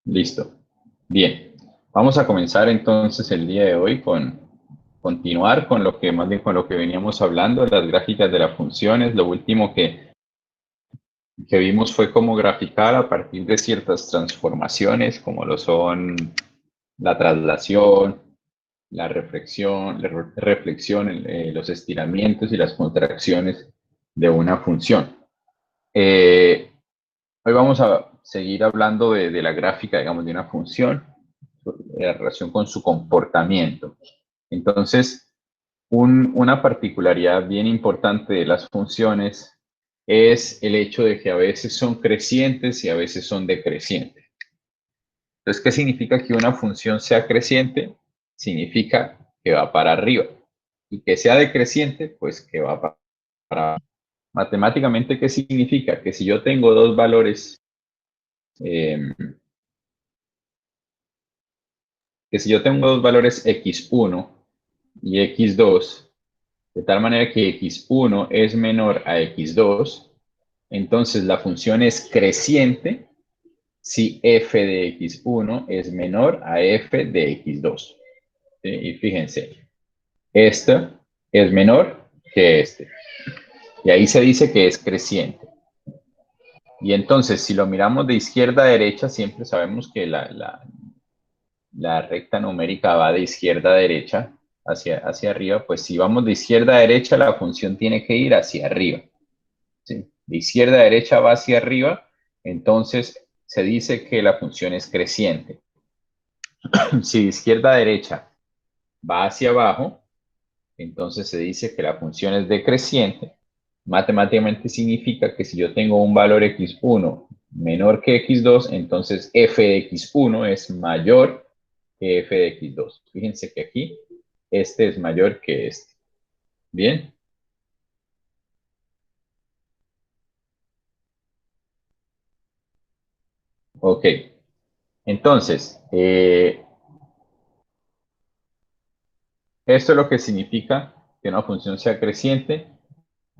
Listo. Bien. Vamos a comenzar entonces el día de hoy con continuar con lo que más bien con lo que veníamos hablando, las gráficas de las funciones. Lo último que vimos fue cómo graficar a partir de ciertas transformaciones, como lo son la traslación, la reflexión, los estiramientos y las contracciones de una función. Eh, Hoy vamos a seguir hablando de la gráfica, digamos, de una función, la relación con su comportamiento. Entonces, una particularidad bien importante de las funciones es el hecho de que a veces son crecientes y a veces son decrecientes. Entonces, ¿qué significa que una función sea creciente? Significa que va para arriba. Y que sea decreciente, pues que va para abajo. Matemáticamente, ¿qué significa? Que si yo tengo dos valores, eh, x1 y x2, de tal manera que x1 es menor a x2, entonces la función es creciente si f de x1 es menor a f de x2. ¿Sí? Y fíjense, este es menor que este. Y ahí se dice que es creciente. Y entonces, si lo miramos de izquierda a derecha, siempre sabemos que la recta numérica va de izquierda a derecha hacia arriba, pues si vamos de izquierda a derecha, la función tiene que ir hacia arriba. ¿Sí? De izquierda a derecha va hacia arriba, entonces se dice que la función es creciente. Si de izquierda a derecha va hacia abajo, entonces se dice que la función es decreciente. Matemáticamente significa que si yo tengo un valor x1 menor que x2, entonces f de x1 es mayor que f de x2. Fíjense que aquí este es mayor que este. ¿Bien? Ok. Entonces, esto es lo que significa que una función sea creciente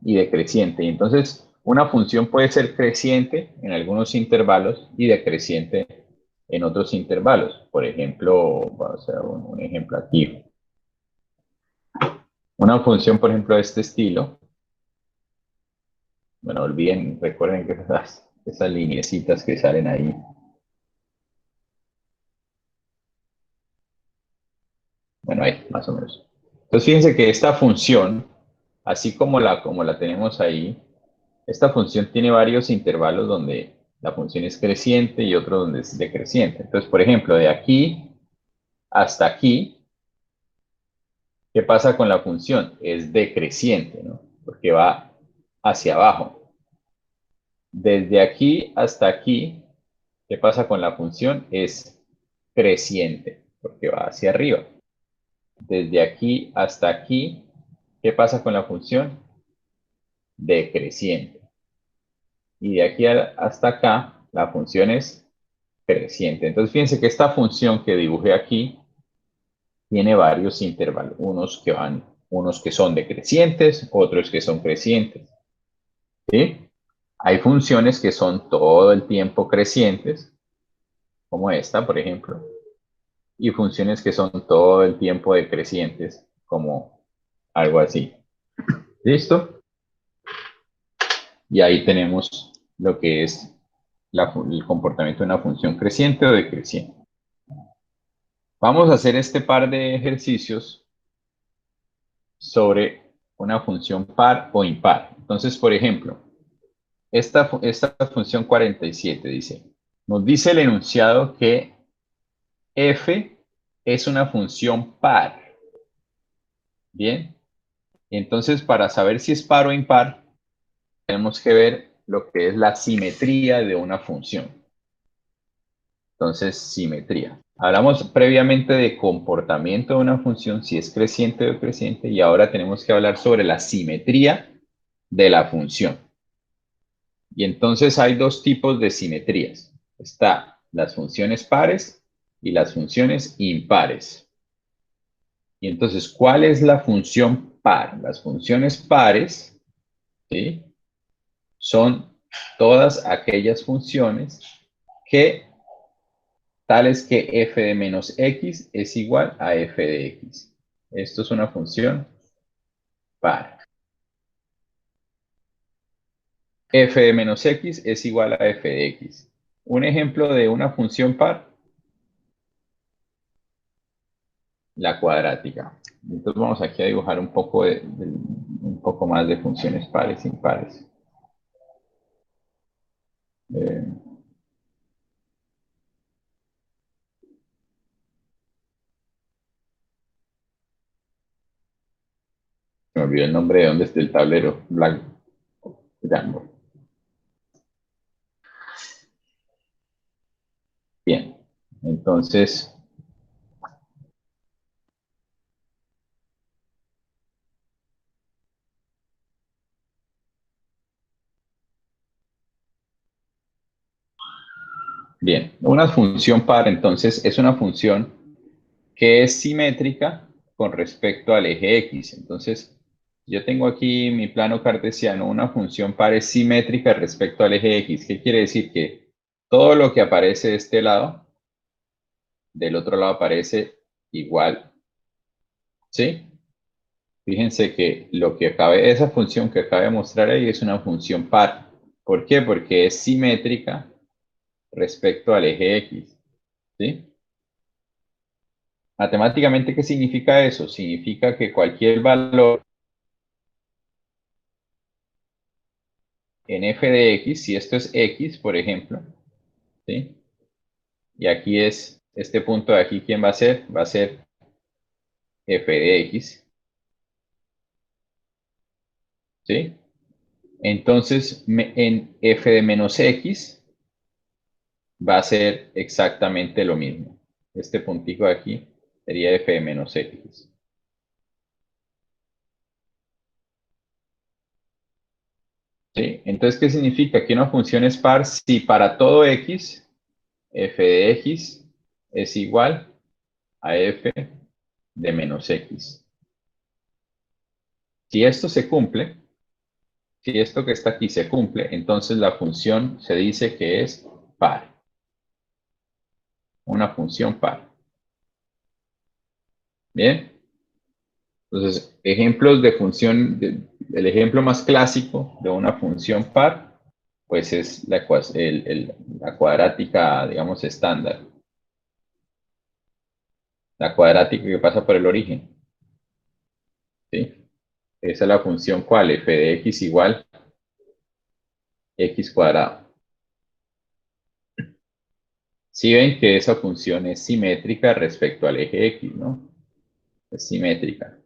y decreciente. Y entonces, una función puede ser creciente en algunos intervalos y decreciente en otros intervalos. Por ejemplo, vamos a hacer un ejemplo aquí. Una función, por ejemplo, de este estilo. Bueno, olviden, recuerden que esas lineecitas que salen ahí. Bueno, ahí, más o menos. Entonces, fíjense que esta función, así como la tenemos ahí, esta función tiene varios intervalos donde la función es creciente y otro donde es decreciente. Entonces, por ejemplo, de aquí hasta aquí, ¿qué pasa con la función? Es decreciente, ¿no? Porque va hacia abajo. Desde aquí hasta aquí, ¿qué pasa con la función? Es creciente, porque va hacia arriba. Desde aquí hasta aquí, ¿qué pasa con la función? Decreciente. Y de aquí hasta acá, la función es creciente. Entonces, fíjense que esta función que dibujé aquí tiene varios intervalos, unos que son decrecientes, otros que son crecientes. ¿Sí? Hay funciones que son todo el tiempo crecientes, como esta, por ejemplo, y funciones que son todo el tiempo decrecientes, como algo así. ¿Listo? Y ahí tenemos lo que es el comportamiento de una función creciente o decreciente. Vamos a hacer este par de ejercicios sobre una función par o impar. Entonces, por ejemplo, esta función 47 dice, nos dice el enunciado que f es una función par. Bien, entonces para saber si es par o impar, tenemos que ver lo que es la simetría de una función. Entonces, simetría. Hablamos previamente de comportamiento de una función, si es creciente o decreciente, y ahora tenemos que hablar sobre la simetría de la función. Y entonces hay dos tipos de simetrías. Está las funciones pares y las funciones impares. Y entonces, ¿cuál es la función par? Las funciones pares, ¿sí? Son todas aquellas funciones que tales que f de menos x es igual a f de x. Esto es una función par. F de menos x es igual a f de x. Un ejemplo de una función par, la cuadrática. Entonces vamos aquí a dibujar un poco, un poco más de funciones pares, impares. Eh, Me olvidó el nombre de dónde está el tablero. Blanco. Blanco. Bien. Entonces, bien. Una función par, entonces, es una función que es simétrica con respecto al eje X. Entonces, yo tengo aquí mi plano cartesiano, una función par es simétrica respecto al eje X. ¿Qué quiere decir? Que todo lo que aparece de este lado, del otro lado aparece igual. ¿Sí? Fíjense que esa función que acabo de mostrar ahí es una función par. ¿Por qué? Porque es simétrica respecto al eje X. ¿Sí? Matemáticamente, ¿qué significa eso? Significa que cualquier valor en f de x, si esto es x, por ejemplo, ¿sí? Y aquí es, este punto de aquí, ¿quién va a ser? Va a ser f de x, ¿sí? Entonces, en f de menos x va a ser exactamente lo mismo. Este puntico de aquí sería f de menos x. ¿Sí? Entonces, ¿qué significa? Que una función es par si para todo x, f de x es igual a f de menos x. Si esto se cumple, si esto que está aquí se cumple, entonces la función se dice que es par. Una función par. ¿Bien? Entonces, ejemplos de función, el ejemplo más clásico de una función par, pues es la cuadrática, digamos, estándar. La cuadrática que pasa por el origen. ¿Sí? Esa es la función cuál, f de x igual x cuadrado. Si ven que esa función es simétrica respecto al eje x, ¿no? Es simétrica.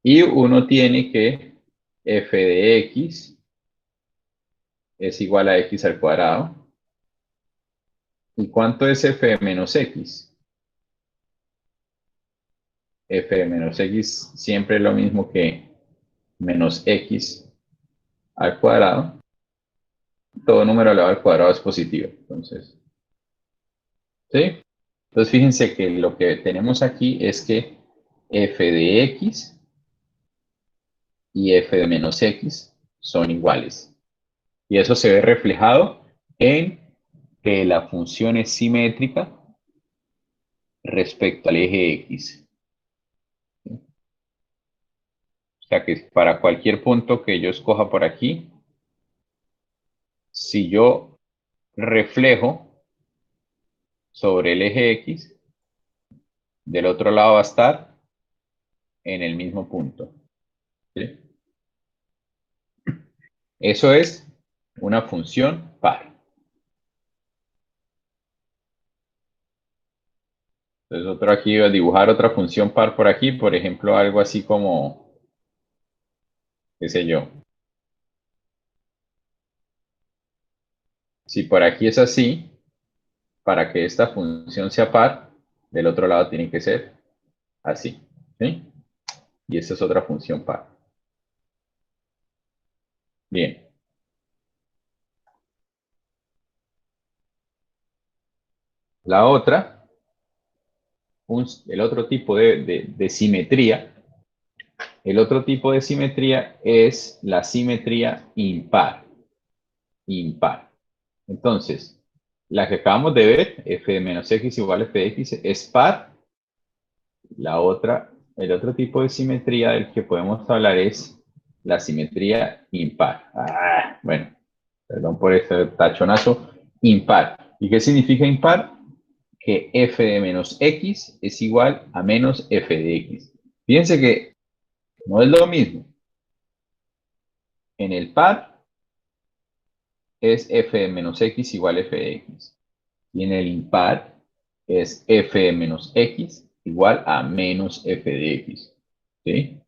Y uno tiene que f de x es igual a x al cuadrado. ¿Y cuánto es f de menos x? F de menos x siempre es lo mismo que menos x al cuadrado. Todo número elevado al cuadrado es positivo. Entonces, ¿sí? Entonces fíjense que lo que tenemos aquí es que f de x y f de menos x son iguales. Y eso se ve reflejado en que la función es simétrica respecto al eje X. O sea que para cualquier punto que yo escoja por aquí, si yo reflejo sobre el eje X, del otro lado va a estar en el mismo punto. ¿Sí? Eso es una función par. Entonces, otro aquí va a dibujar otra función par por aquí, por ejemplo, algo así como, qué sé yo. Si por aquí es así, para que esta función sea par, del otro lado tiene que ser así. ¿Sí? Y esta es otra función par. Bien. La otra, el otro tipo de simetría, el otro tipo de simetría es la simetría impar. Impar. Entonces, La que acabamos de ver, f de menos x igual a f de x, es par. La otra, el otro tipo de simetría del que podemos hablar es la simetría impar. Bueno, perdón por este tachonazo. Impar. ¿Y qué significa impar? Que f de menos x es igual a menos f de x. Fíjense que no es lo mismo. En el par es f de menos x igual a f de x. Y en el impar es f de menos x igual a menos f de x. ¿Sí?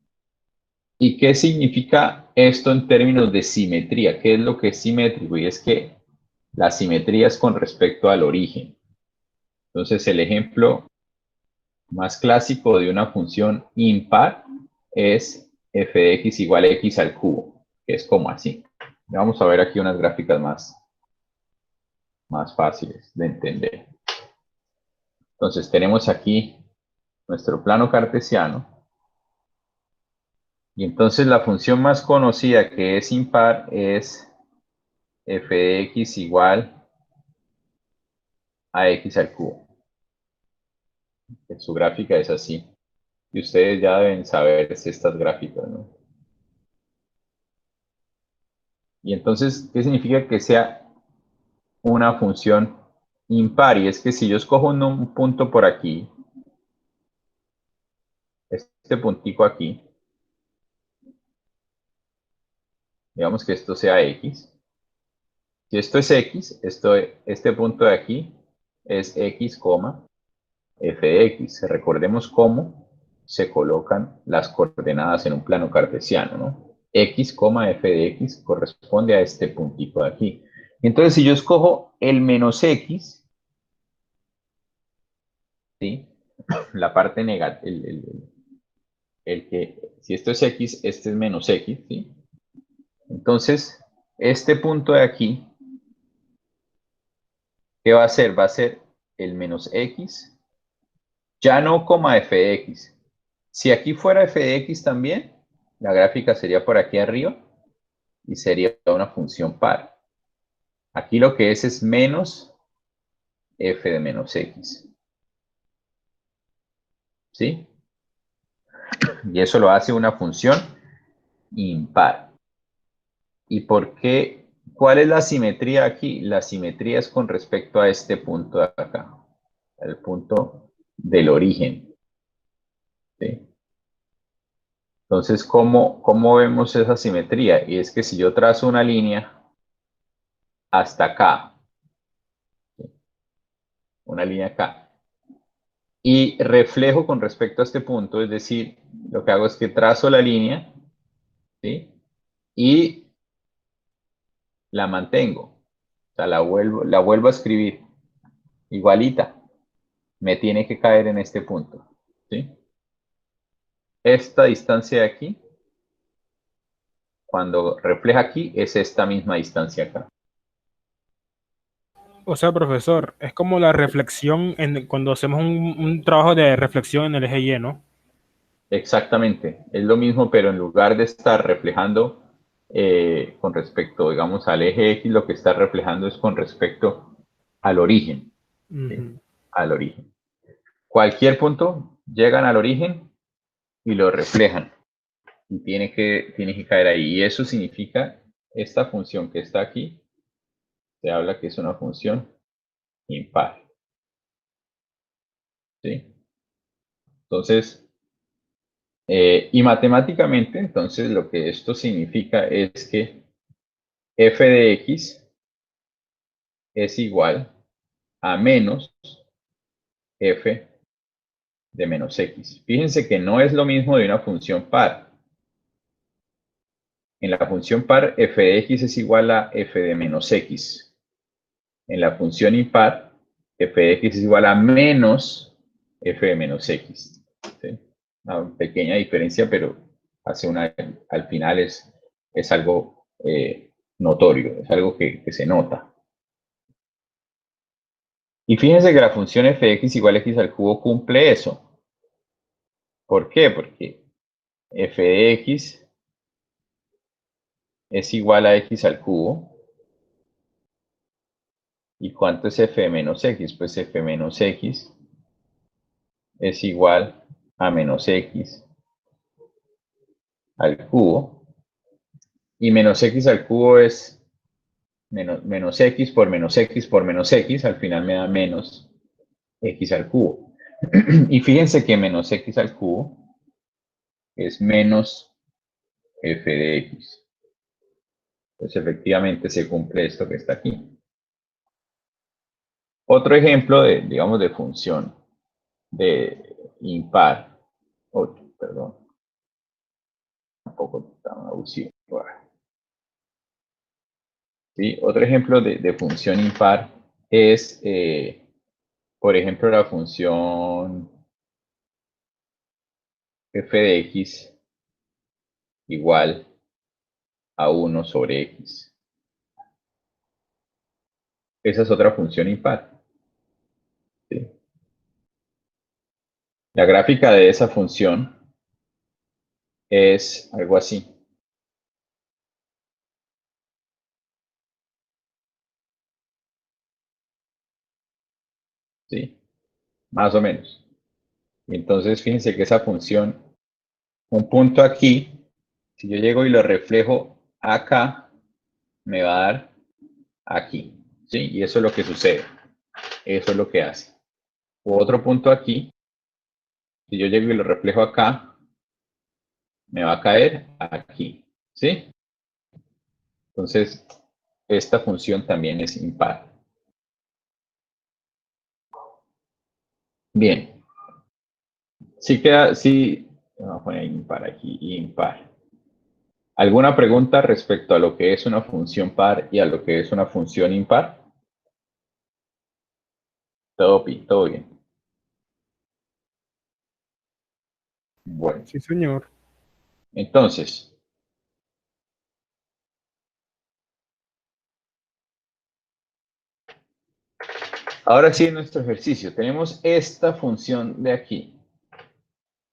¿Y qué significa esto en términos de simetría? ¿Qué es lo que es simétrico? Y es que la simetría es con respecto al origen. Entonces, el ejemplo más clásico de una función impar es f de x igual a x al cubo, que es como así. Vamos a ver aquí unas gráficas más fáciles de entender. Entonces, tenemos aquí nuestro plano cartesiano. Y entonces la función más conocida que es impar es f de x igual a x al cubo. Su gráfica es así. Y ustedes ya deben saber estas gráficas, ¿no? Y entonces, ¿qué significa que sea una función impar? Y es que si yo escojo un punto por aquí, este puntico aquí, digamos que esto sea x. Si esto es x, este punto de aquí es x, f de x. Recordemos cómo se colocan las coordenadas en un plano cartesiano, ¿no? X, f de x corresponde a este puntito de aquí. Entonces, si yo escojo el menos x, ¿sí? La parte negativa, si esto es x, este es menos x, ¿sí? Entonces, este punto de aquí, ¿qué va a ser? Va a ser el menos x, ya no coma f de x. Si aquí fuera f de x también, la gráfica sería por aquí arriba y sería una función par. Aquí lo que es menos f de menos x. ¿Sí? Y eso lo hace una función impar. ¿Y por qué? ¿Cuál es la simetría aquí? La simetría es con respecto a este punto de acá, el punto del origen. ¿Sí? Entonces, ¿cómo vemos esa simetría? Y es que si yo trazo una línea hasta acá, ¿sí? Una línea acá, y reflejo con respecto a este punto, es decir, lo que hago es que trazo la línea, ¿sí? Y la mantengo, o sea, la vuelvo a escribir igualita, me tiene que caer en este punto, ¿sí? Esta distancia de aquí, cuando refleja aquí, es esta misma distancia acá. O sea, profesor, es como la reflexión cuando hacemos un trabajo de reflexión en el eje Y, ¿no? Exactamente, es lo mismo, pero en lugar de estar reflejando con respecto, digamos, al eje X, lo que está reflejando es con respecto al origen, ¿sí? Ujú. Al origen. Cualquier punto, llegan al origen y lo reflejan. Y tiene que caer ahí. Y eso significa, esta función que está aquí, se habla que es una función impar, ¿sí? Entonces, y matemáticamente, entonces, lo que esto significa es que f de x es igual a menos f de menos x. Fíjense que no es lo mismo de una función par. En la función par, f de x es igual a f de menos x. En la función impar, f de x es igual a menos f de menos x. ¿Sí? Una pequeña diferencia, pero al final es algo notorio, es algo que se nota. Y fíjense que la función f de x igual a x al cubo cumple eso. ¿Por qué? Porque f de x es igual a x al cubo ¿Y cuánto es f de menos x? Pues f menos x es igual a menos x al cubo. Y menos x al cubo es menos x por menos x por menos x. Al final me da menos x al cubo. Y fíjense que menos x al cubo es menos f de x. Pues efectivamente se cumple esto que está aquí. Otro ejemplo de, digamos, de función de impar. Perdón. Tampoco tan abusivo. ¿Sí? Otro ejemplo de función impar es, por ejemplo, la función f de x igual a 1 sobre x. Esa es otra función impar. ¿Sí? La gráfica de esa función es algo así. ¿Sí? Más o menos. Entonces, fíjense que esa función, un punto aquí, si yo llego y lo reflejo acá, me va a dar aquí. ¿Sí? Y eso es lo que sucede. Eso es lo que hace. O otro punto aquí, si yo llego y lo reflejo acá, me va a caer aquí. ¿Sí? Entonces, esta función también es impar. Bien. Sí queda, sí, vamos a poner impar aquí, impar. ¿Alguna pregunta respecto a lo que es una función par y a lo que es una función impar? Todo bien. Bueno, Sí, señor. entonces, ahora sí en nuestro ejercicio tenemos esta función de aquí.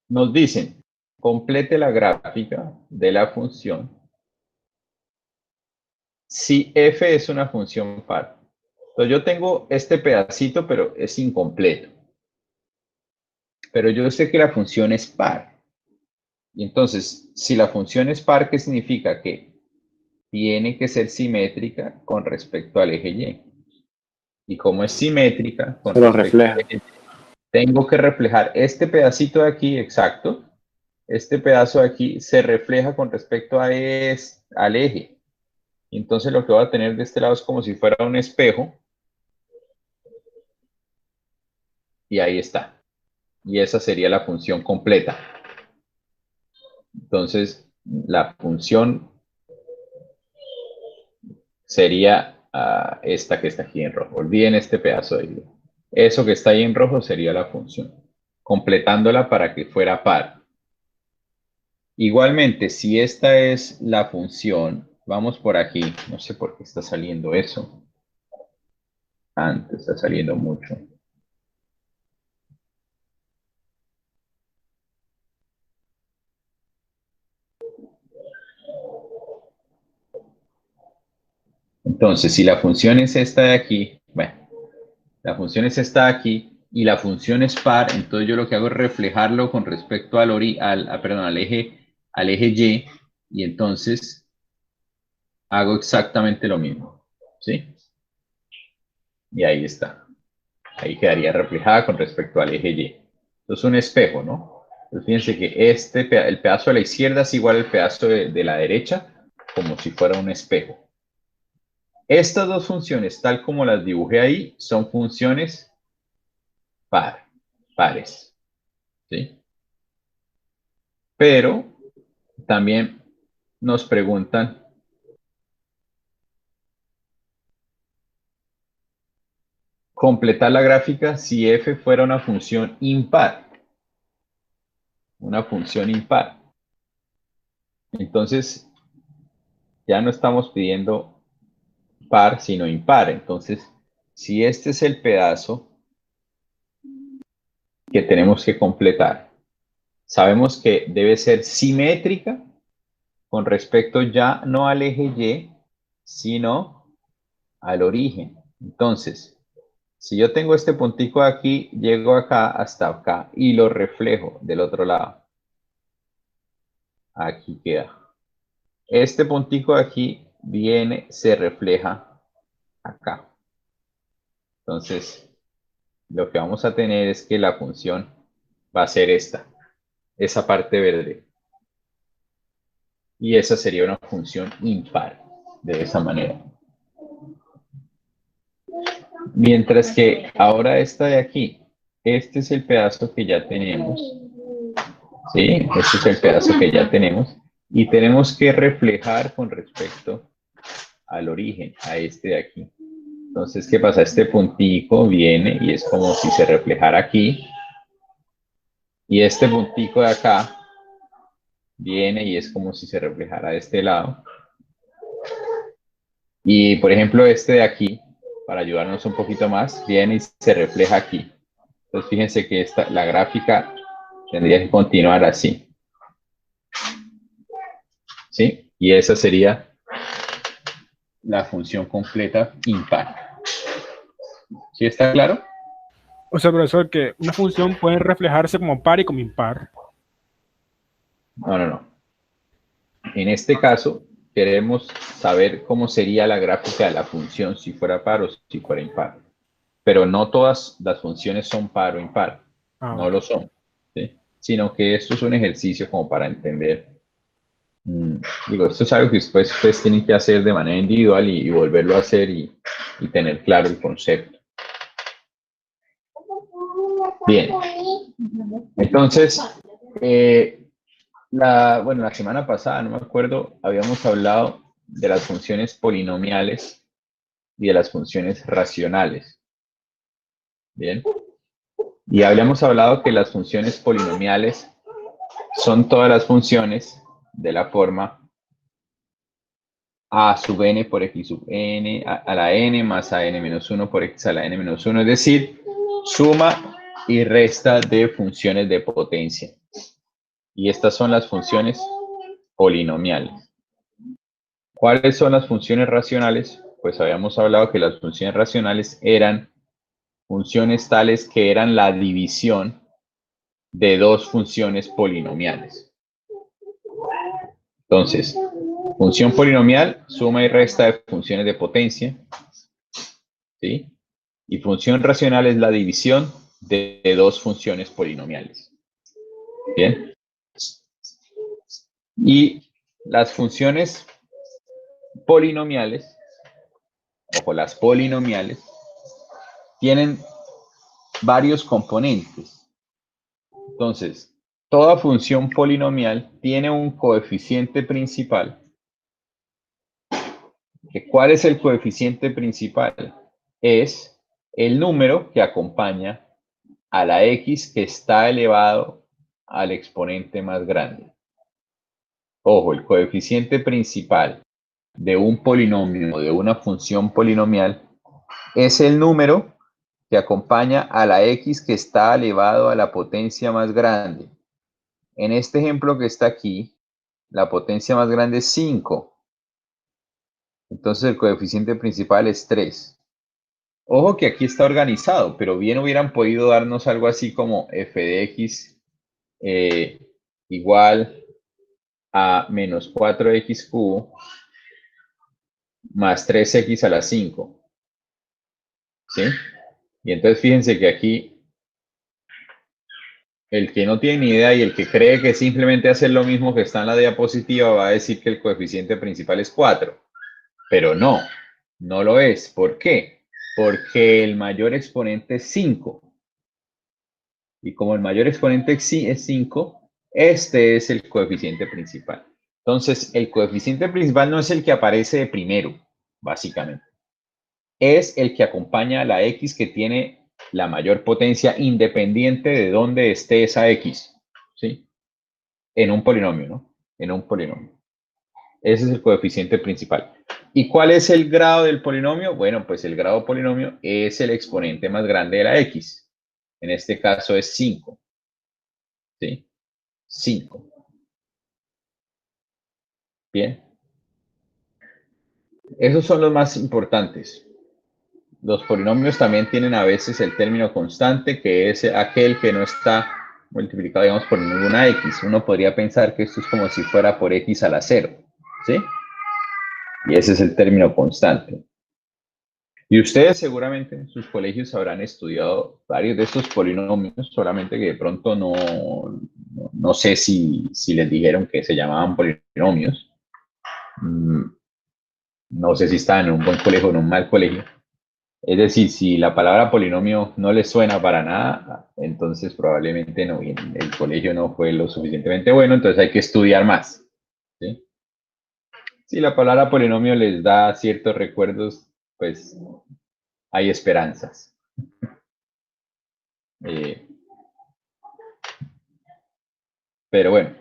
Nos dicen, complete la gráfica de la función si f es una función par. Entonces yo tengo este pedacito, pero es incompleto. Pero yo sé que la función es par. Y entonces, si la función es par, ¿qué significa? Que tiene que ser simétrica con respecto al eje Y. Y como es simétrica con Se lo respecto al refleja. eje Y, tengo que reflejar este pedacito de aquí, exacto. Este pedazo de aquí se refleja con respecto a al eje. Y entonces lo que voy a tener de este lado es como si fuera un espejo. Y ahí está. Y esa sería la función completa. Entonces, la función sería esta que está aquí en rojo. Olviden este pedazo de ahí. Eso que está ahí en rojo sería la función, completándola para que fuera par. Igualmente, si esta es la función, vamos por aquí, no sé por qué está saliendo eso. Antes está saliendo mucho. Entonces, si la función es esta de aquí, bueno, la función es esta de aquí y la función es par, entonces yo lo que hago es reflejarlo con respecto perdón, al eje Y, y entonces hago exactamente lo mismo, ¿sí? Y ahí está. Ahí quedaría reflejada con respecto al eje Y. Entonces un espejo, ¿no? Entonces fíjense que el pedazo de la izquierda es igual al pedazo de la derecha, como si fuera un espejo. Estas dos funciones, tal como las dibujé ahí, son funciones pares, ¿sí? Pero también nos preguntan completar la gráfica si f fuera una función impar. Una función impar. Entonces, ya no estamos pidiendo par, sino impar. Entonces, si este es el pedazo que tenemos que completar, sabemos que debe ser simétrica con respecto ya no al eje Y, sino al origen. Entonces, si yo tengo este puntico aquí, llego acá hasta acá y lo reflejo del otro lado. Aquí queda. Este puntico de aquí viene, se refleja acá. Entonces, lo que vamos a tener es que la función va a ser esa parte verde. Y esa sería una función impar, de esa manera. Mientras que ahora esta de aquí, este es el pedazo que ya tenemos. ¿Sí? Este es el pedazo que ya tenemos. Y tenemos que reflejar con respecto al origen, a este de aquí. Entonces, ¿qué pasa? Este puntico viene y es como si se reflejara aquí. Y este puntico de acá viene y es como si se reflejara de este lado. Y, por ejemplo, este de aquí, para ayudarnos un poquito más, viene y se refleja aquí. Entonces, fíjense que la gráfica tendría que continuar así. ¿Sí? Y esa sería la función completa impar. ¿Sí está claro? O sea, profesor, que una función puede reflejarse como par y como impar. No, no, no. En este caso, queremos saber cómo sería la gráfica de la función si fuera par o si fuera impar. Pero no todas las funciones son par o impar. Ah, No ok. lo son. ¿Sí? Sino que esto es un ejercicio como para entender. Digo, esto es algo que después ustedes tienen que hacer de manera individual y volverlo a hacer y tener claro el concepto. Bien. Entonces, bueno, la semana pasada, no me acuerdo, habíamos hablado de las funciones polinomiales y de las funciones racionales. Bien. Y habíamos hablado que las funciones polinomiales son todas las funciones de la forma a sub n por x sub n a la n más a n menos 1 por x a la n menos 1, es decir, suma y resta de funciones de potencia. Y estas son las funciones polinomiales. ¿Cuáles son las funciones racionales? Pues habíamos hablado que las funciones racionales eran funciones tales que eran la división de dos funciones polinomiales. Entonces, función polinomial, suma y resta de funciones de potencia, ¿sí? Y función racional es la división de dos funciones polinomiales. Bien. Y las funciones polinomiales, ojo, las polinomiales, tienen varios componentes. Entonces, toda función polinomial tiene un coeficiente principal. ¿Cuál es el coeficiente principal? Es el número que acompaña a la x que está elevado al exponente más grande. Ojo, el coeficiente principal de un polinomio o de una función polinomial es el número que acompaña a la x que está elevado a la potencia más grande. En este ejemplo que está aquí, la potencia más grande es 5. Entonces el coeficiente principal es 3. Ojo que aquí está organizado, pero bien hubieran podido darnos algo así como f de x igual a menos 4x cubo más 3x a la 5. ¿Sí? Y entonces fíjense que aquí el que no tiene ni idea y el que cree que simplemente hacer lo mismo que está en la diapositiva va a decir que el coeficiente principal es 4. Pero no, no lo es. ¿Por qué? Porque el mayor exponente es 5. Y como el mayor exponente es 5, este es el coeficiente principal. Entonces, el coeficiente principal no es el que aparece de primero, básicamente. Es el que acompaña a la x que tiene la mayor potencia independiente de dónde esté esa x. ¿Sí? En un polinomio, ¿no? En un polinomio. Ese es el coeficiente principal. ¿Y cuál es el grado del polinomio? Bueno, pues el grado del polinomio es el exponente más grande de la x. En este caso es 5. ¿Sí? 5. Bien. Esos son los más importantes. los polinomios también tienen a veces el término constante, que es aquel que no está multiplicado, digamos, por ninguna x. Uno podría pensar que esto es como si fuera por x a la 0, ¿sí? Y ese es el término constante. Y ustedes seguramente en sus colegios habrán estudiado varios de estos polinomios, solamente que de pronto no sé si les dijeron que se llamaban polinomios. No sé si estaban en un buen colegio o en un mal colegio. Es decir, si la palabra polinomio no les suena para nada, entonces probablemente no, y el colegio no fue lo suficientemente bueno, entonces hay que estudiar más, ¿sí? Si la palabra polinomio les da ciertos recuerdos, pues hay esperanzas. Pero bueno,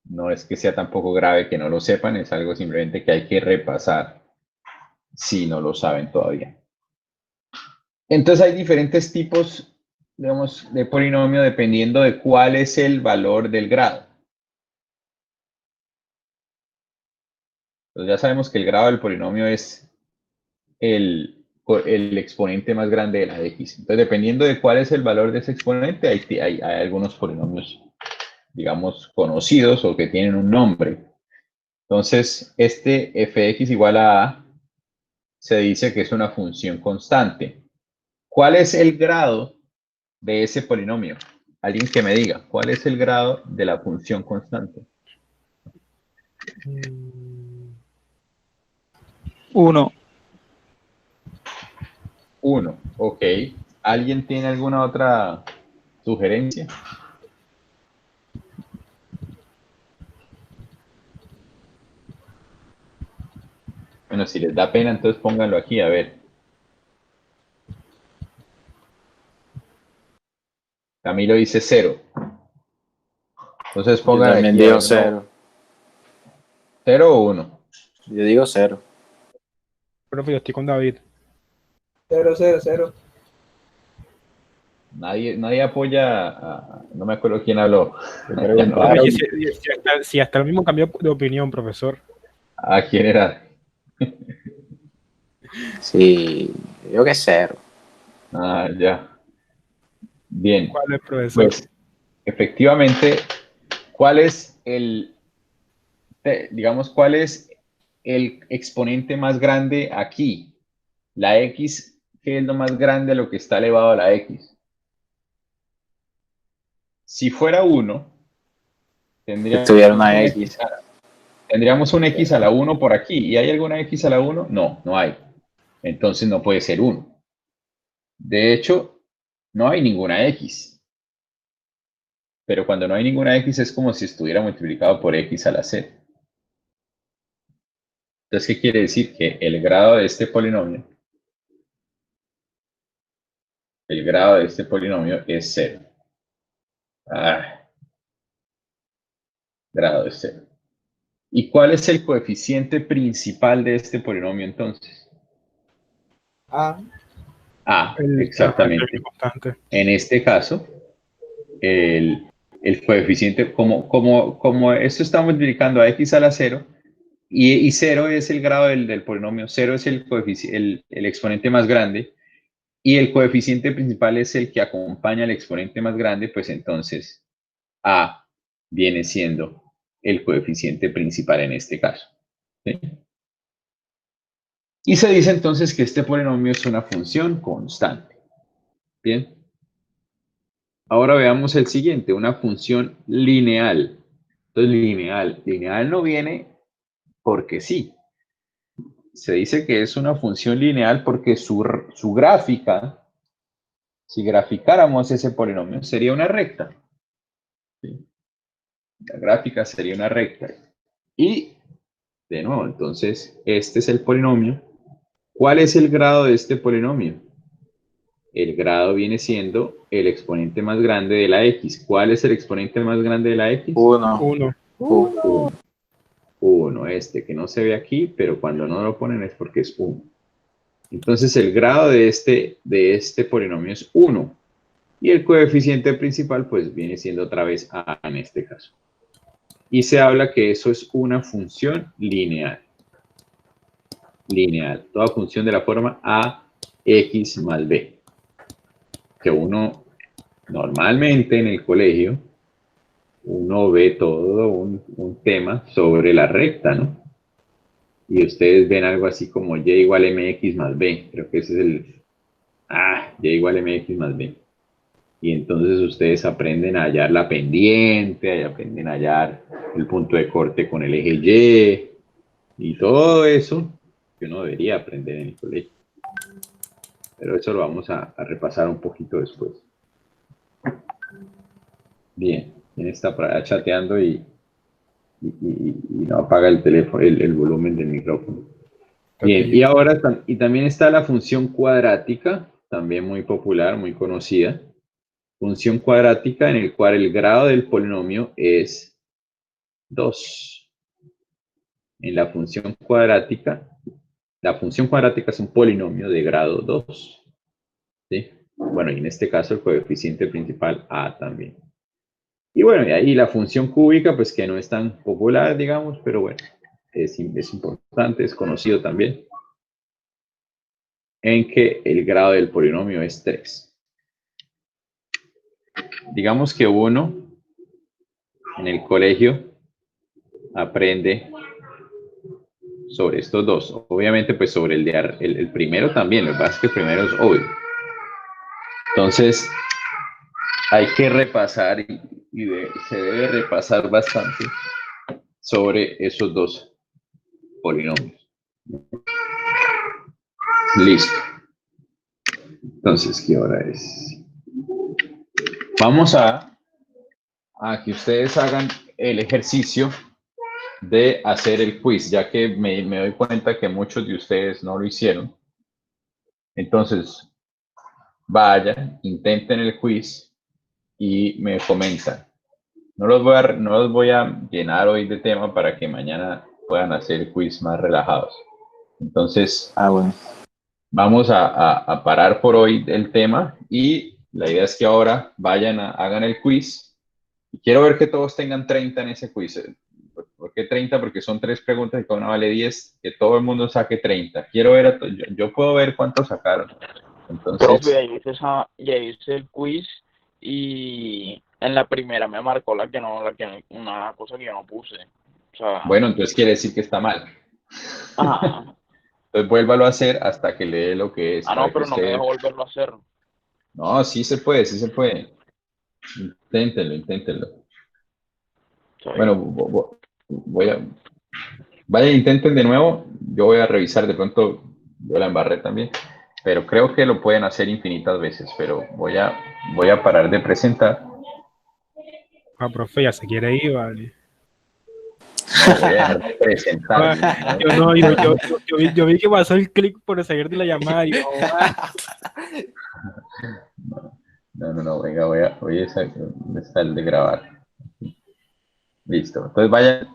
no es que sea tampoco grave que no lo sepan, es algo simplemente que hay que repasar si no lo saben todavía. Entonces hay diferentes tipos, digamos, de polinomio dependiendo de cuál es el valor del grado. Entonces ya sabemos que el grado del polinomio es el exponente más grande de la x. Entonces, dependiendo de cuál es el valor de ese exponente, hay algunos polinomios, digamos, conocidos o que tienen un nombre. Entonces, este fx igual a se dice que es una función constante. ¿Cuál es el grado de ese polinomio? Alguien que me diga, ¿cuál es el grado de la función constante? 1. 1, ok. ¿Alguien tiene alguna otra sugerencia? Bueno, si les da pena, entonces pónganlo aquí, a ver. Camilo dice 0. Entonces Yo pongan también aquí, a digo ver, 0. 0 o 1. Yo digo 0. Profe, yo estoy con David. 0, 0, 0. Nadie apoya no me acuerdo quién habló. Ya no, Profe, si hasta el mismo cambió de opinión, profesor. ¿a quién era? Sí, yo que 0. Ah, ya. Bien. ¿Cuál es, profesor? Pues, efectivamente, ¿cuál es digamos, cuál es el exponente más grande aquí? La x, ¿qué es lo más grande a lo que está elevado a la x? Si fuera 1, Estudiar tendríamos una un X. x a la 1 por aquí. ¿Y hay alguna x a la 1? No, no hay. Entonces no puede ser 1. De hecho, no hay ninguna x. Pero cuando no hay ninguna x es como si estuviera multiplicado por x a la z. Entonces, ¿qué quiere decir? Que el grado de este polinomio, es 0. Grado de 0. ¿Y cuál es el coeficiente principal de este polinomio entonces? A. El término Exactamente. constante. En este caso, el coeficiente, como esto está multiplicando a x a la 0, y 0 es el grado del polinomio, 0 es el exponente más grande, y el coeficiente principal es el que acompaña al exponente más grande, pues entonces a viene siendo el coeficiente principal en este caso. ¿Sí? Y se dice entonces que este polinomio es una función constante. Bien. Ahora veamos el siguiente, una función lineal. Entonces, lineal no viene porque sí. Se dice que es una función lineal porque su gráfica, si graficáramos ese polinomio, sería una recta. ¿Sí? La gráfica sería una recta. Y, de nuevo, entonces, este es el polinomio. ¿Cuál es el grado de este polinomio? El grado viene siendo el exponente más grande de la x. ¿Cuál es el exponente más grande de la x? 1. 1. 1, este que no se ve aquí, pero cuando no lo ponen es porque es 1. Entonces el grado de este polinomio es 1. Y el coeficiente principal pues viene siendo otra vez a en este caso. Y se habla que eso es una función lineal. Lineal. Toda función de la forma a X más B. Que uno, normalmente en el colegio, uno ve todo un tema sobre la recta, ¿no? Y ustedes ven algo así como y igual mx más b. Creo que ese es y igual mx más b. Y entonces ustedes aprenden a hallar la pendiente, aprenden a hallar el punto de corte con el eje y todo eso que uno debería aprender en el colegio. Pero eso lo vamos a repasar un poquito después. Bien, ¿quién está por allá chateando y no apaga el teléfono, el volumen del micrófono? Bien, y ahora también está la función cuadrática, también muy popular, muy conocida. Función cuadrática en el cual el grado del polinomio es 2. En la función cuadrática es un polinomio de grado 2. ¿Sí? Bueno, y en este caso el coeficiente principal a también. Y bueno, y ahí la función cúbica, pues que no es tan popular, digamos, pero bueno, es importante, es conocido también, en que el grado del polinomio es 3. Digamos que uno en el colegio aprende sobre estos dos. Obviamente, pues sobre el primero también, lo que pasa es que el primero es obvio. Entonces, hay que repasar y se debe repasar bastante sobre esos dos polinomios. Listo. Entonces, ¿qué hora es? Vamos a que ustedes hagan el ejercicio de hacer el quiz, ya que me doy cuenta que muchos de ustedes no lo hicieron. Entonces, vayan, intenten el quiz y me comentan. No los voy a llenar hoy de tema para que mañana puedan hacer el quiz más relajados. Entonces, bueno. vamos a parar por hoy el tema y la idea es que ahora hagan el quiz. Y quiero ver que todos tengan 30 en ese quiz. ¿Por qué 30? Porque son 3 preguntas y cada una vale 10. Que todo el mundo saque 30. Quiero ver, yo puedo ver cuántos sacaron. Entonces, profe, ya hice el quiz y en la primera me marcó una cosa que yo no puse. O sea, bueno, entonces quiere decir que está mal. ajá. Entonces vuélvalo a hacer hasta que le dé lo que es. No, pero no me dejó volverlo a hacer. No, sí se puede, sí se puede. Inténtenlo. Bueno, vaya, intenten de nuevo. Yo voy a revisar, de pronto yo la embarré también, pero creo que lo pueden hacer infinitas veces, pero voy a parar de presentar. Profe, ya se quiere ir, vale. No, voy a dejar de presentar. Yo vi que pasó el clic por seguir de la llamada y No, venga, voy a ¿dónde está el de grabar? Listo. Entonces vayan